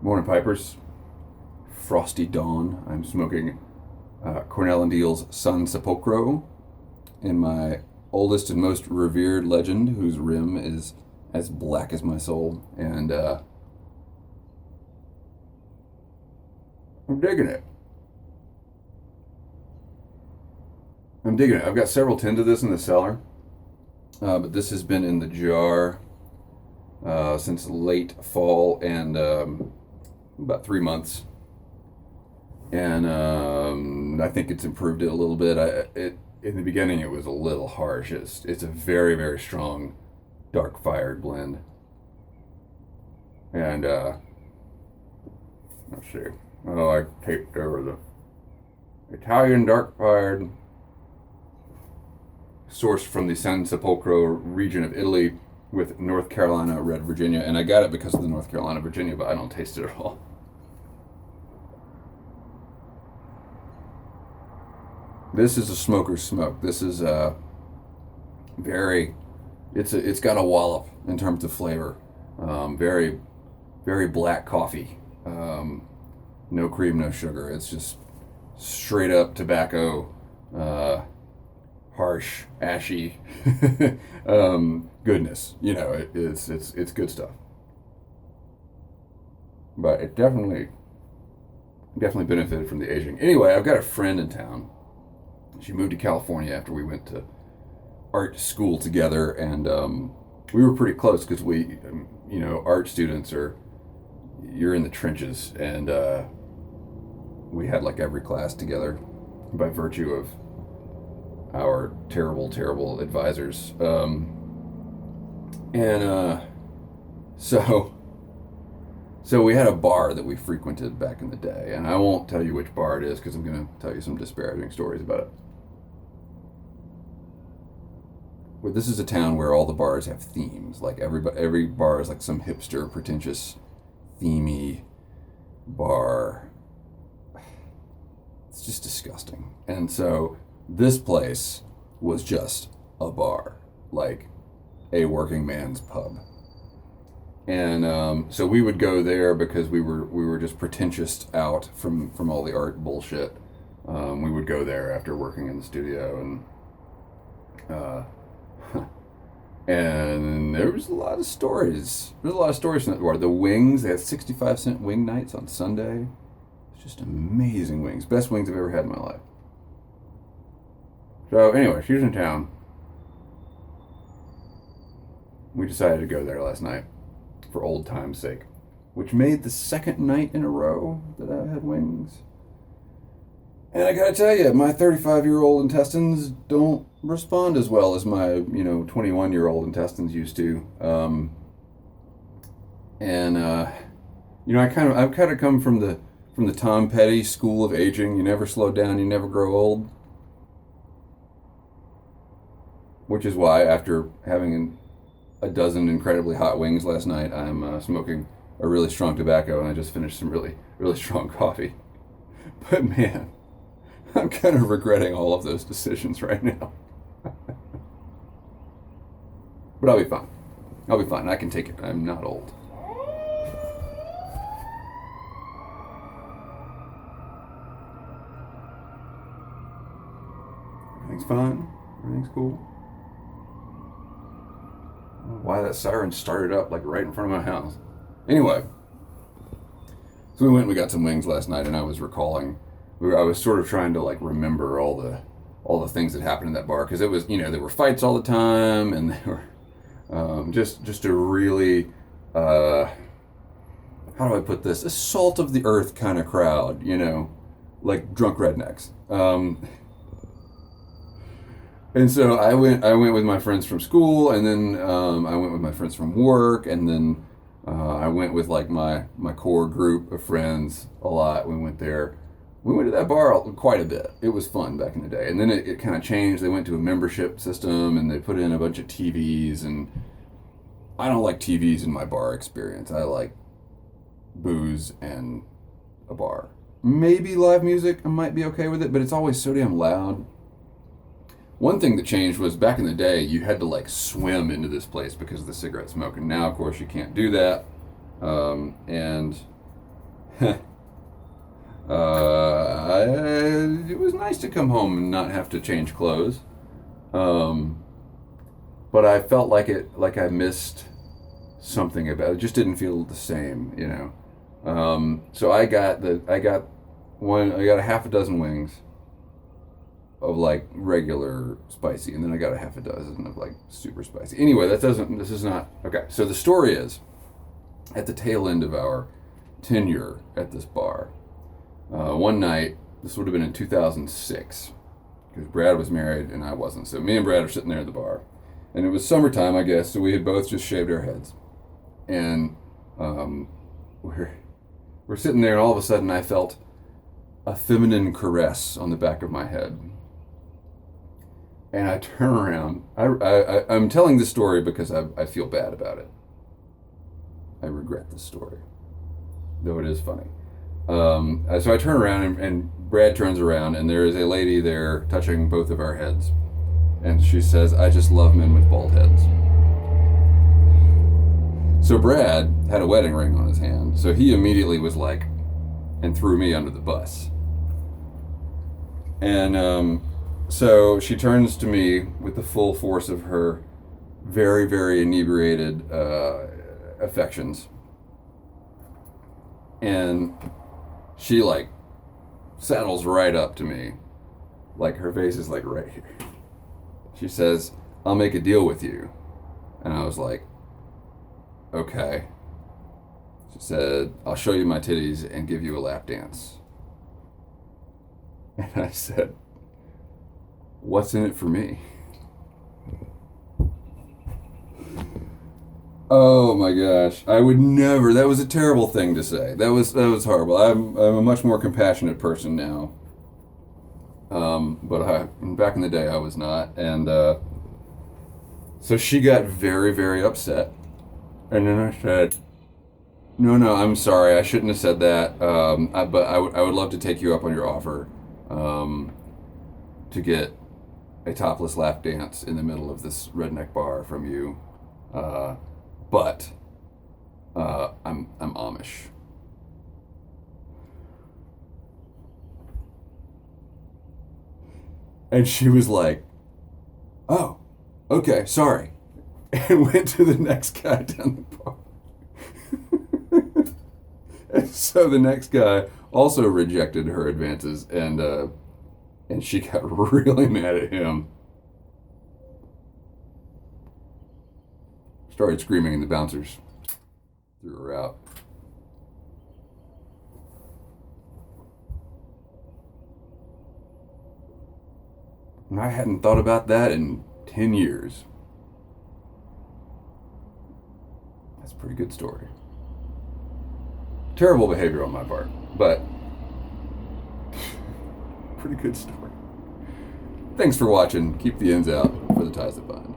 Morning Pipers, frosty dawn. I'm smoking Cornell and Deal's San Sepolcro in my oldest and most revered legend, whose rim is as black as my soul. And I'm digging it. I'm digging it. I've got several tins of this in the cellar, but this has been in the jar since late fall and about 3 months. And I think it's improved it a little bit. In the beginning, it was a little harsh. It's a very, very strong, dark fired blend. And let's see. Oh, I taped over the Italian dark fired, sourced from the San Sepolcro region of Italy with North Carolina red Virginia. And I got it because of the North Carolina Virginia, but I don't taste it at all. This is a smoker's smoke. This is it's got a wallop in terms of flavor. Very, very black coffee. No cream, no sugar. It's just straight up tobacco, harsh, ashy goodness. You know, it's good stuff. But it definitely benefited from the aging. Anyway, I've got a friend in town. She moved to California after we went to art school together, and we were pretty close because art students you're in the trenches, and we had like every class together by virtue of our terrible, terrible advisors. So we had a bar that we frequented back in the day, and I won't tell you which bar it is because I'm going to tell you some disparaging stories about it. But this is a town where all the bars have themes. Like every bar is like some hipster, pretentious, themey bar. It's just disgusting. And so this place was just a bar, like a working man's pub. And so we would go there because we were just pretentious out from all the art bullshit. We would go there after working in the studio, and there was a lot of stories. There's a lot of stories from that bar. The wings, they had 65-cent wing nights on Sunday. It's just amazing wings. Best wings I've ever had in my life. So anyway, she was in town. We decided to go there last night for old time's sake, which made the second night in a row that I had wings. And I gotta tell you, my 35-year-old intestines don't respond as well as my 21-year-old intestines used to. I've kind of come from the Tom Petty school of aging. You never slow down, you never grow old. Which is why, after having a dozen incredibly hot wings last night, I'm smoking a really strong tobacco, and I just finished some really, really strong coffee. But man, I'm kind of regretting all of those decisions right now. But I'll be fine. I'll be fine. I can take it. I'm not old. Everything's fine. Everything's cool. I don't know why that siren started up like right in front of my house. Anyway, so we went and we got some wings last night, and I was recalling. I was sort of trying to like remember all the things that happened in that bar, because it was, there were fights all the time, and there were just a really how do I put this, a salt of the earth kind of crowd, like drunk rednecks. And so I went with my friends from school, and then I went with my friends from work, and then I went with like my core group of friends a lot. We went there. We went to that bar quite a bit. It was fun back in the day. And then it kind of changed. They went to a membership system, and they put in a bunch of TVs, and I don't like TVs in my bar experience. I like booze and a bar. Maybe live music, I might be okay with it, but it's always so damn loud. One thing that changed was back in the day, you had to like swim into this place because of the cigarette smoke. And now, of course, you can't do that. And It was nice to come home and not have to change clothes. Um, but I felt like I missed something about it. It just didn't feel the same, you know. So I got a half a dozen wings of like regular spicy, and then I got a half a dozen of like super spicy. Anyway, this is not okay. So the story is, at the tail end of our tenure at this bar, one night, this would have been in 2006, because Brad was married and I wasn't. So me and Brad are sitting there at the bar, and it was summertime, I guess. So we had both just shaved our heads, and we're sitting there, and all of a sudden I felt a feminine caress on the back of my head. And I turn around. I'm telling this story because I feel bad about it. I regret this story, though it is funny. So I turn around, and Brad turns around, and there is a lady there touching both of our heads. And she says, "I just love men with bald heads." So Brad had a wedding ring on his hand, so he immediately was like, and threw me under the bus. And so she turns to me with the full force of her very, very inebriated affections. And she like saddles right up to me. Like her face is like right here. She says, "I'll make a deal with you." And I was like, "Okay." She said, "I'll show you my titties and give you a lap dance." And I said, "What's in it for me?" Oh my gosh. I would never. That was a terrible thing to say. That was horrible. I'm a much more compassionate person now. But back in the day I was not. And so she got very, very upset. And then I said, No, I'm sorry. I shouldn't have said that. But I would love to take you up on your offer to get a topless lap dance in the middle of this redneck bar from you. But I'm Amish. And she was like, "Oh, okay, sorry," and went to the next guy down the bar. And so the next guy also rejected her advances, and she got really mad at him. Started screaming, and the bouncers threw her out. And I hadn't thought about that in 10 years. That's a pretty good story. Terrible behavior on my part, but pretty good story. Thanks for watching. Keep the ends out for the ties that bind.